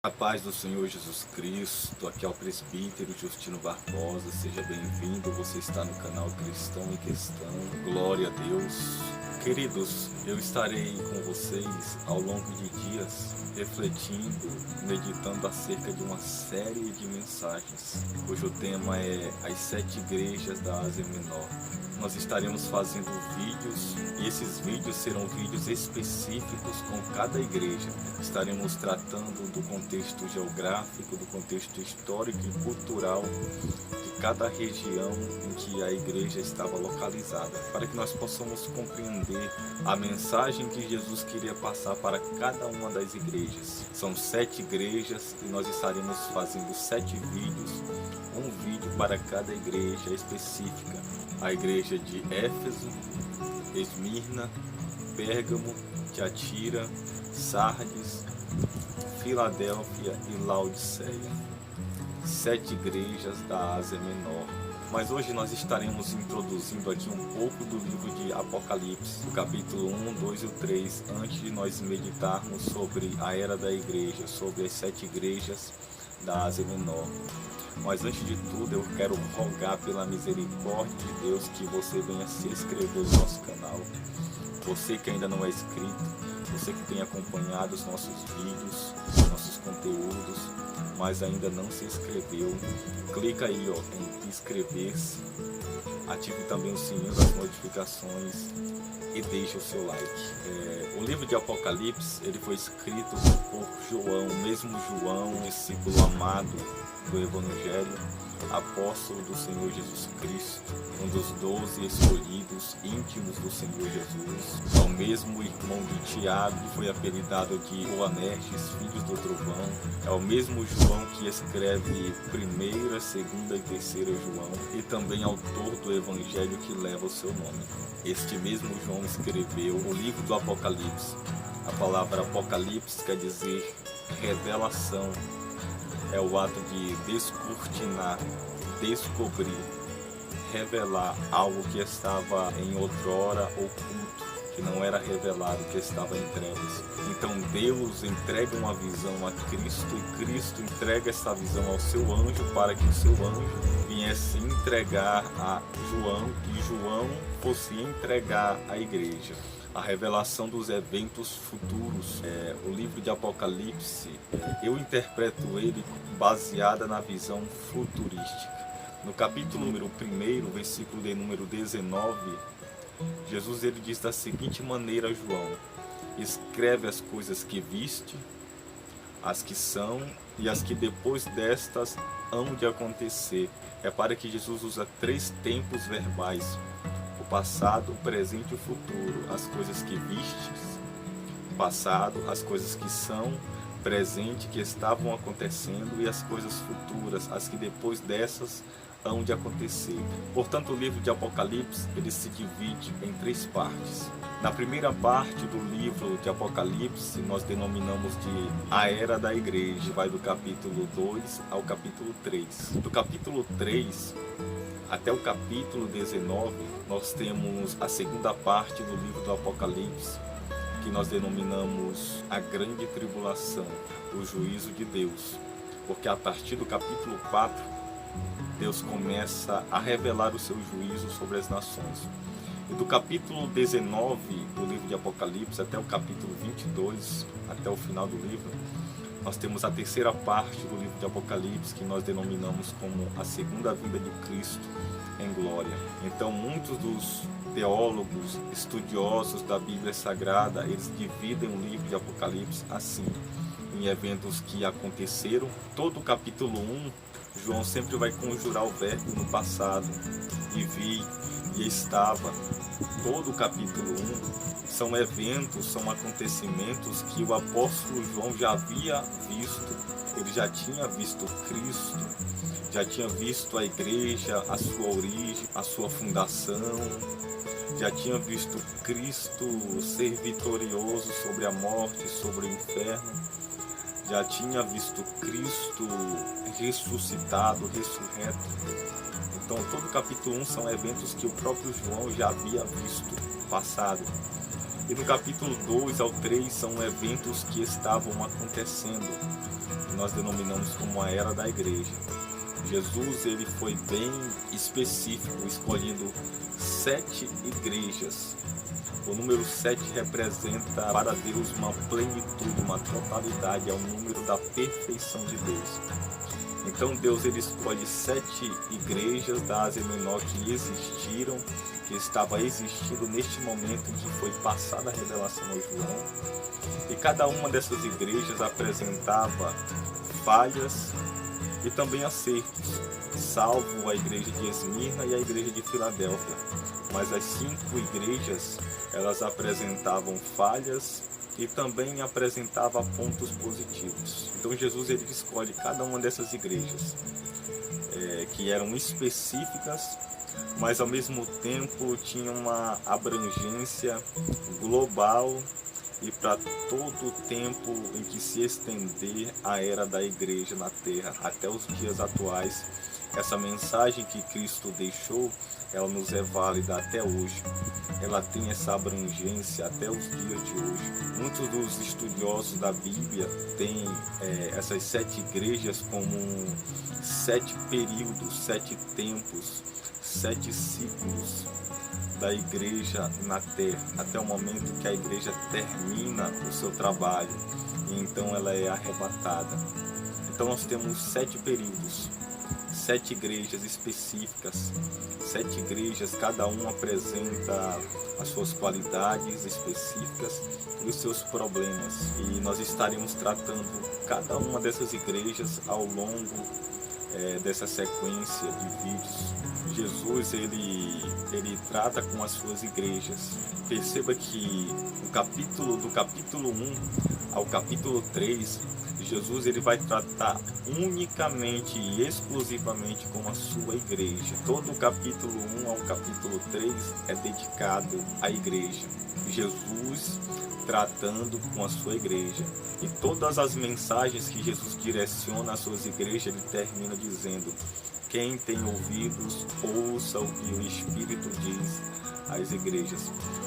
A paz do Senhor Jesus Cristo, aqui é o presbítero Justino Barbosa, seja bem-vindo, você está no canal Cristão em Questão, glória a Deus. Queridos, eu estarei com vocês ao longo de dias, refletindo, meditando acerca de uma série de mensagens, cujo tema é as 7 igrejas da Ásia Menor. Nós estaremos fazendo vídeos e esses vídeos serão vídeos específicos com cada igreja. Estaremos tratando do contexto geográfico, do contexto histórico e cultural de cada região em que a igreja estava localizada, para que nós possamos compreender a mensagem que Jesus queria passar para cada uma das igrejas. São 7 igrejas e nós estaremos fazendo 7 vídeos, um vídeo para cada igreja específica. A igreja de Éfeso, Esmirna, Pérgamo, Tiatira, Sardes, Filadélfia e Laodiceia. 7 igrejas da Ásia Menor. Mas hoje nós estaremos introduzindo aqui um pouco do livro de Apocalipse, o capítulo 1, 2 e 3, antes de nós meditarmos sobre a era da igreja, sobre as 7 igrejas da Ásia Menor. Mas antes de tudo eu quero rogar pela misericórdia de Deus que você venha se inscrever no nosso canal. Você que ainda não é inscrito, você que tem acompanhado os nossos vídeos, nossos conteúdos, mas ainda não se inscreveu, clica aí em inscrever-se, ative também o sininho das notificações e deixe o seu like. O livro de Apocalipse ele foi escrito por João, o mesmo João, discípulo amado do Evangelho, apóstolo do Senhor Jesus Cristo, um dos 12 escolhidos íntimos do Senhor Jesus. É o mesmo irmão de Tiago, que foi apelidado de Boanerges, filhos do trovão. É o mesmo João que escreve 1ª, 2ª e 3ª João, e também autor do Evangelho que leva o seu nome. Este mesmo João escreveu o livro do Apocalipse. A palavra Apocalipse quer dizer revelação. É o ato de descortinar, descobrir, revelar algo que estava em outrora oculto, que não era revelado, que estava em trevas. Então Deus entrega uma visão a Cristo e Cristo entrega essa visão ao seu anjo para que o seu anjo viesse entregar a João e João fosse entregar à igreja. A revelação dos eventos futuros. O livro de Apocalipse, eu interpreto ele baseada na visão futurística. No capítulo número 1, versículo de número 19, Jesus ele diz da seguinte maneira a João: escreve as coisas que viste, as que são e as que depois destas hão de acontecer. Repare que Jesus usa 3 tempos verbais: o passado, o presente e o futuro. As coisas que vistes, passado, as coisas que são, presente, que estavam acontecendo, e as coisas futuras, as que depois dessas hão de acontecer. Portanto, o livro de Apocalipse ele se divide em 3 partes. Na primeira parte do livro de Apocalipse, nós denominamos de a era da igreja, vai do capítulo 2 ao capítulo 3. Do capítulo 3 até o capítulo 19, nós temos a segunda parte do livro do Apocalipse, que nós denominamos a grande tribulação, o juízo de Deus. Porque a partir do capítulo 4, Deus começa a revelar o seu juízo sobre as nações. E do capítulo 19 do livro de Apocalipse até o capítulo 22, até o final do livro, nós temos a terceira parte do livro de Apocalipse, que nós denominamos como a segunda vinda de Cristo em glória. Então, muitos dos teólogos, estudiosos da Bíblia Sagrada, eles dividem o livro de Apocalipse assim, em eventos que aconteceram. Todo o capítulo 1, João sempre vai conjurar o verbo no passado, e vi, e estava. Todo o capítulo 1 são eventos, são acontecimentos que o apóstolo João já havia visto. Ele já tinha visto Cristo, já tinha visto a igreja, a sua origem, a sua fundação, já tinha visto Cristo ser vitorioso sobre a morte, sobre o inferno, já tinha visto Cristo ressuscitado, ressurreto. Então todo o capítulo 1 são eventos que o próprio João já havia visto, passado. E no capítulo 2 ao 3 são eventos que estavam acontecendo. nós denominamos como a era da igreja. Jesus ele foi bem específico, escolhendo 7 igrejas. O número 7 representa para Deus uma plenitude, uma totalidade, é o número da perfeição de Deus. Então Deus ele escolhe 7 igrejas da Ásia Menor que existiram, que estava existindo neste momento em que foi passada a revelação ao João. E cada uma dessas igrejas apresentava falhas e também acertos, salvo a igreja de Esmirna e a igreja de Filadélfia. Mas as 5 igrejas, elas apresentavam falhas e também apresentava pontos positivos. Então Jesus ele escolhe cada uma dessas igrejas, que eram específicas, mas ao mesmo tempo tinham uma abrangência global e para todo o tempo em que se estender a era da igreja na terra, até os dias atuais. Essa mensagem que Cristo deixou, ela nos é válida até hoje. Ela tem essa abrangência até os dias de hoje. Muitos dos estudiosos da Bíblia têm essas 7 igrejas como 7 períodos, 7 tempos, 7 ciclos da igreja na terra, até o momento que a igreja termina o seu trabalho e então ela é arrebatada. Então nós temos 7 períodos, 7 igrejas específicas, 7 igrejas, cada uma apresenta as suas qualidades específicas e os seus problemas. E nós estaremos tratando cada uma dessas igrejas ao longo dessa sequência de vídeos. Jesus ele trata com as suas igrejas. Perceba que do capítulo 1 ao capítulo 3, Jesus ele vai tratar unicamente e exclusivamente com a sua igreja. Todo o capítulo 1 ao capítulo 3 é dedicado à igreja. Jesus tratando com a sua igreja. E todas as mensagens que Jesus direciona às suas igrejas, ele termina dizendo: quem tem ouvidos, ouça o que o Espírito diz às igrejas.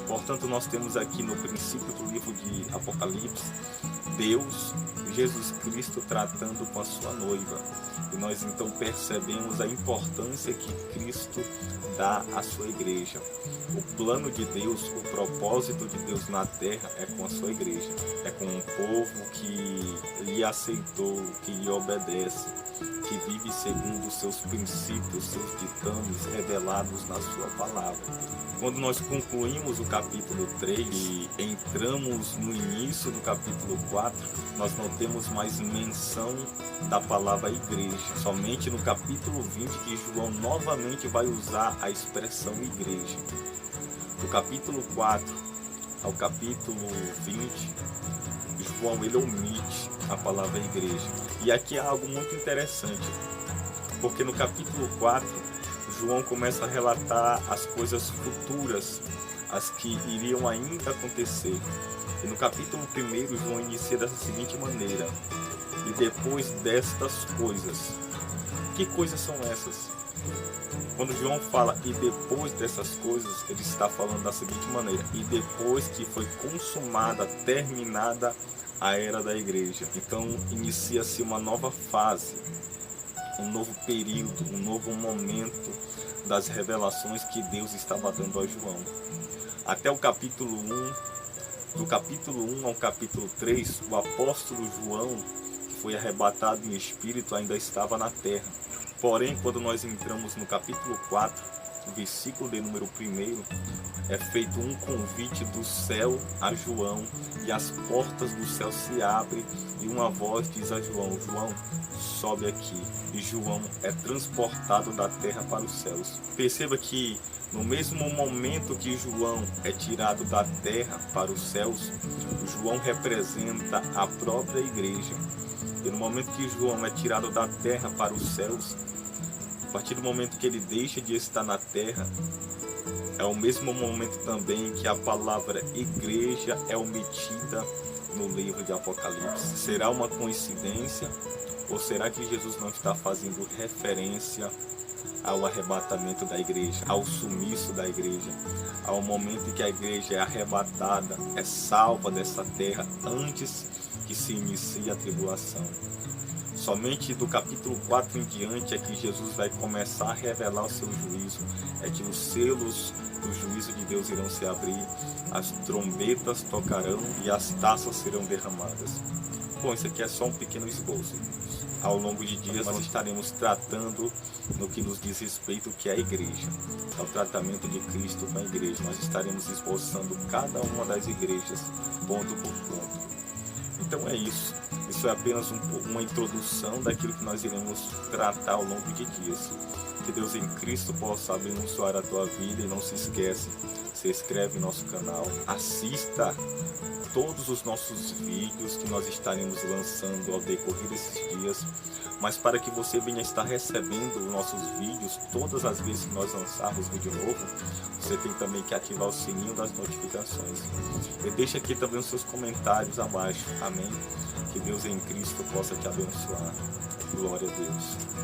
Portanto, nós temos aqui no princípio do livro de Apocalipse, Deus, Jesus Cristo tratando com a sua noiva. E nós então percebemos a importância que Cristo dá à sua igreja. O plano de Deus, o propósito de Deus na terra é com a sua igreja. É com um povo que lhe aceitou, que lhe obedece, que vive segundo os seus princípios, seus ditames revelados na sua palavra. Quando nós concluímos o capítulo 3 e entramos no início do capítulo 4, nós não temos mais menção da palavra igreja. Somente no capítulo 20 que João novamente vai usar a expressão igreja. Do capítulo 4 ao capítulo 20, João ele omite a palavra igreja. E aqui é algo muito interessante, porque no capítulo 4, João começa a relatar as coisas futuras, as que iriam ainda acontecer. E no capítulo 1, João inicia dessa seguinte maneira: e depois destas coisas. Que coisas são essas? Quando João fala e depois dessas coisas, ele está falando da seguinte maneira: e depois que foi consumada, terminada a era da igreja. Então inicia-se uma nova fase, um novo período, um novo momento das revelações que Deus estava dando a João. Até o capítulo 1, do capítulo 1 ao capítulo 3, o apóstolo João, que foi arrebatado em espírito, ainda estava na terra. Porém, quando nós entramos no capítulo 4, versículo de número 1, é feito um convite do céu a João, e as portas do céu se abrem, e uma voz diz a João: João, sobe aqui. E João é transportado da terra para os céus. Perceba que no mesmo momento que João é tirado da terra para os céus, João representa a própria igreja. E no momento que João é tirado da terra para os céus, a partir do momento que ele deixa de estar na terra, é o mesmo momento também que a palavra igreja é omitida no livro de Apocalipse. Será uma coincidência? Ou será que Jesus não está fazendo referência ao arrebatamento da igreja, ao sumiço da igreja, ao momento em que a igreja é arrebatada, é salva dessa terra antes que se inicie a tribulação? Somente do capítulo 4 em diante é que Jesus vai começar a revelar o seu juízo, é que os selos do juízo de Deus irão se abrir, as trombetas tocarão e as taças serão derramadas. Bom, isso aqui é só um pequeno esboço. Ao longo de dias nós estaremos tratando no que nos diz respeito, que é a igreja, é o tratamento de Cristo com a igreja. Nós estaremos esboçando cada uma das igrejas, ponto por ponto. Então é isso. Isso é apenas uma introdução daquilo que nós iremos tratar ao longo de dias. Que Deus em Cristo possa abençoar a tua vida e não se esquece, se inscreve no nosso canal, assista todos os nossos vídeos que nós estaremos lançando ao decorrer desses dias, mas para que você venha estar recebendo os nossos vídeos todas as vezes que nós lançarmos vídeo novo, você tem também que ativar o sininho das notificações. E deixa aqui também os seus comentários abaixo, amém? Que Deus em Cristo possa te abençoar. Glória a Deus.